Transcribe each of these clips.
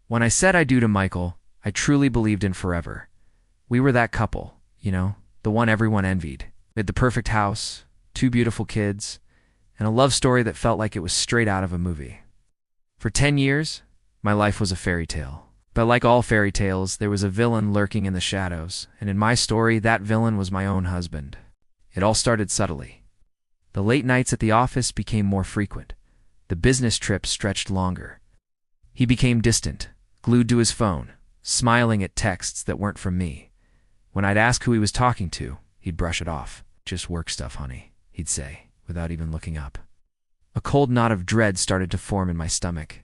When I said I do to Michael, I truly believed in forever. We were that couple, the one everyone envied. We had the perfect house, 2 beautiful kids, and a love story that felt like it was straight out of a movie. For 10 years, my life was a fairy tale. But like all fairy tales, there was a villain lurking in the shadows, and in my story, that villain was my own husband. It all started subtly. The late nights at the office became more frequent. The business trips stretched longer. He became distant, glued to his phone, smiling at texts that weren't from me. When I'd ask who he was talking to, he'd brush it off. "Just work stuff, honey," he'd say, without even looking up. A cold knot of dread started to form in my stomach.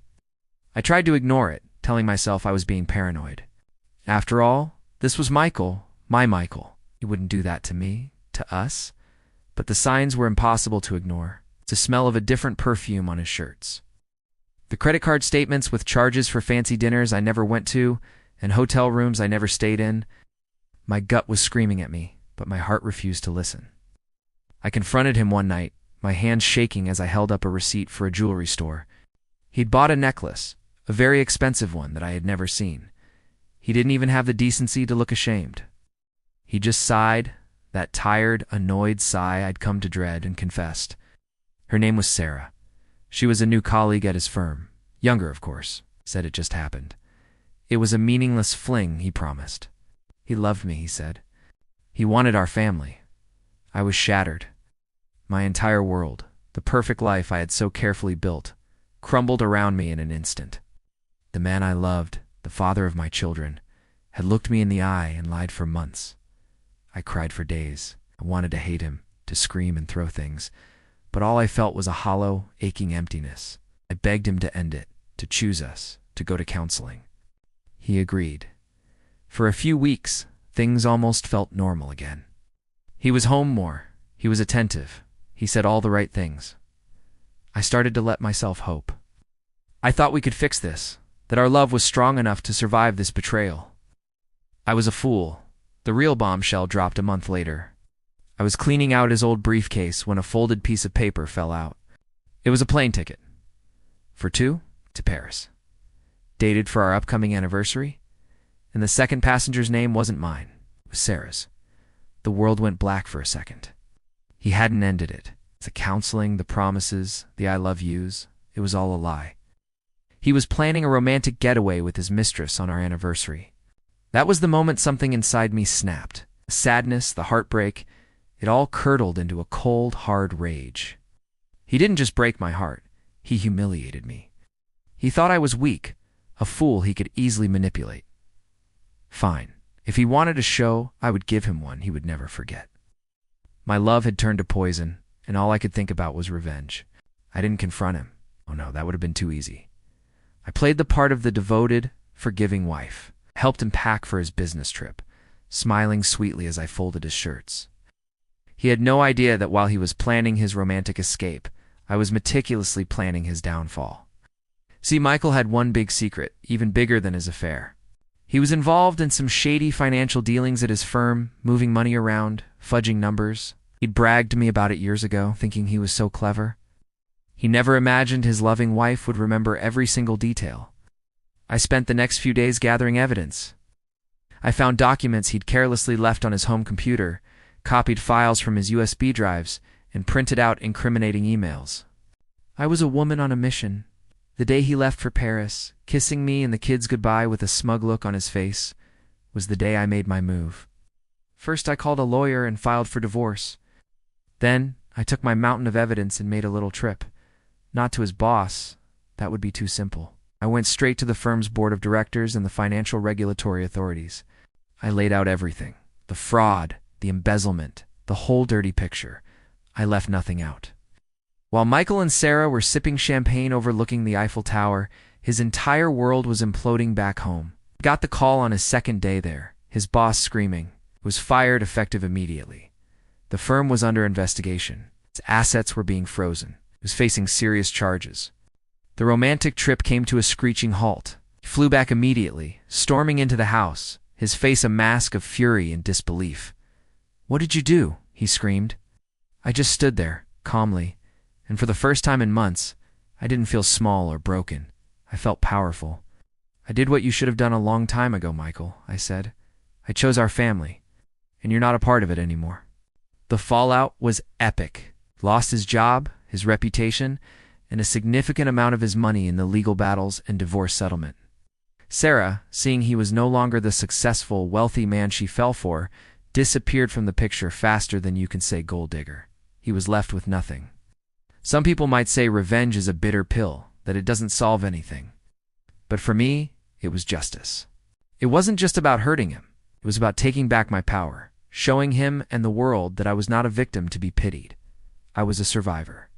I tried to ignore it, telling myself I was being paranoid. After all, this was Michael, my Michael. He wouldn't do that to me, to us. But the signs were impossible to ignore. The smell of a different perfume on his shirts. The credit card statements with charges for fancy dinners I never went to and hotel rooms I never stayed in. My gut was screaming at me, but my heart refused to listen. I confronted him one night, my hands shaking as I held up a receipt for a jewelry store. He'd bought a necklace, a very expensive one that I had never seen. He didn't even have the decency to look ashamed. He just sighed, that tired, annoyed sigh I'd come to dread, and confessed. Her name was Sarah. She was a new colleague at his firm. Younger, of course. Said it just happened. It was a meaningless fling, he promised. He loved me, he said. He wanted our family. I was shattered. My entire world, the perfect life I had so carefully built, crumbled around me in an instant. The man I loved, the father of my children, had looked me in the eye and lied for months. I cried for days. I wanted to hate him, to scream and throw things, but all I felt was a hollow, aching emptiness. I begged him to end it, to choose us, to go to counseling. He agreed. For a few weeks, things almost felt normal again. He was home more. He was attentive. He said all the right things. I started to let myself hope. I thought we could fix this, that our love was strong enough to survive this betrayal. I was a fool. The real bombshell dropped a month later. I was cleaning out his old briefcase when a folded piece of paper fell out. It was a plane ticket. For 2, to Paris. Dated for our upcoming anniversary. And the second passenger's name wasn't mine. It was Sarah's. The world went black for a second. He hadn't ended it. The counseling, the promises, the I love yous, it was all a lie. He was planning a romantic getaway with his mistress on our anniversary. That was the moment something inside me snapped. The sadness, the heartbreak, it all curdled into a cold, hard rage. He didn't just break my heart. He humiliated me. He thought I was weak, a fool he could easily manipulate. Fine. If he wanted a show, I would give him one he would never forget. My love had turned to poison, and all I could think about was revenge. I didn't confront him. Oh no, that would have been too easy. I played the part of the devoted, forgiving wife. Helped him pack for his business trip, smiling sweetly as I folded his shirts. He had no idea that while he was planning his romantic escape, I was meticulously planning his downfall. See, Michael had one big secret, even bigger than his affair. He was involved in some shady financial dealings at his firm, moving money around, fudging numbers. He'd bragged to me about it years ago, thinking he was so clever. He never imagined his loving wife would remember every single detail. I spent the next few days gathering evidence. I found documents he'd carelessly left on his home computer, copied files from his USB drives, and printed out incriminating emails. I was a woman on a mission. The day he left for Paris, kissing me and the kids goodbye with a smug look on his face, was the day I made my move. First, I called a lawyer and filed for divorce. Then, I took my mountain of evidence and made a little trip. Not to his boss. That would be too simple. I went straight to the firm's board of directors and the financial regulatory authorities. I laid out everything. The fraud, the embezzlement, the whole dirty picture. I left nothing out. While Michael and Sarah were sipping champagne overlooking the Eiffel Tower, his entire world was imploding back home. He got the call on his second day there, his boss screaming. Was fired effective immediately. The firm was under investigation. Its assets were being frozen. It was facing serious charges. The romantic trip came to a screeching halt. He flew back immediately, storming into the house, his face a mask of fury and disbelief. "What did you do?" he screamed. I just stood there, calmly, and for the first time in months, I didn't feel small or broken. I felt powerful. I did what you should have done a long time ago, Michael, I said. I chose our family, and you're not a part of it anymore. The fallout was epic. Lost his job, his reputation, and a significant amount of his money in the legal battles and divorce settlement. Sarah, seeing he was no longer the successful, wealthy man she fell for, disappeared from the picture faster than you can say gold digger. He was left with nothing. Some people might say revenge is a bitter pill, that it doesn't solve anything. But for me, it was justice. It wasn't just about hurting him. It was about taking back my power, showing him and the world that I was not a victim to be pitied. I was a survivor.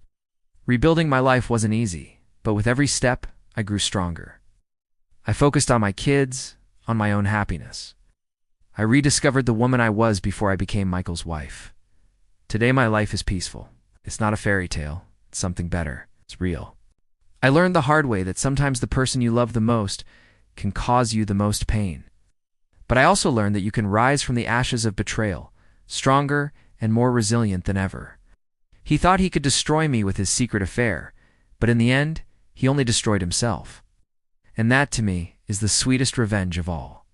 Rebuilding my life wasn't easy, but with every step, I grew stronger. I focused on my kids, on my own happiness. I rediscovered the woman I was before I became Michael's wife. Today my life is peaceful. It's not a fairy tale. It's something better. It's real. I learned the hard way that sometimes the person you love the most can cause you the most pain. But I also learned that you can rise from the ashes of betrayal, stronger and more resilient than ever. He thought he could destroy me with his secret affair, but in the end, he only destroyed himself. And that, to me, is the sweetest revenge of all.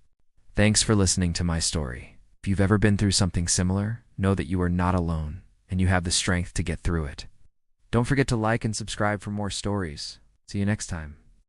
Thanks for listening to my story. If you've ever been through something similar, know that you are not alone, and you have the strength to get through it. Don't forget to like and subscribe for more stories. See you next time.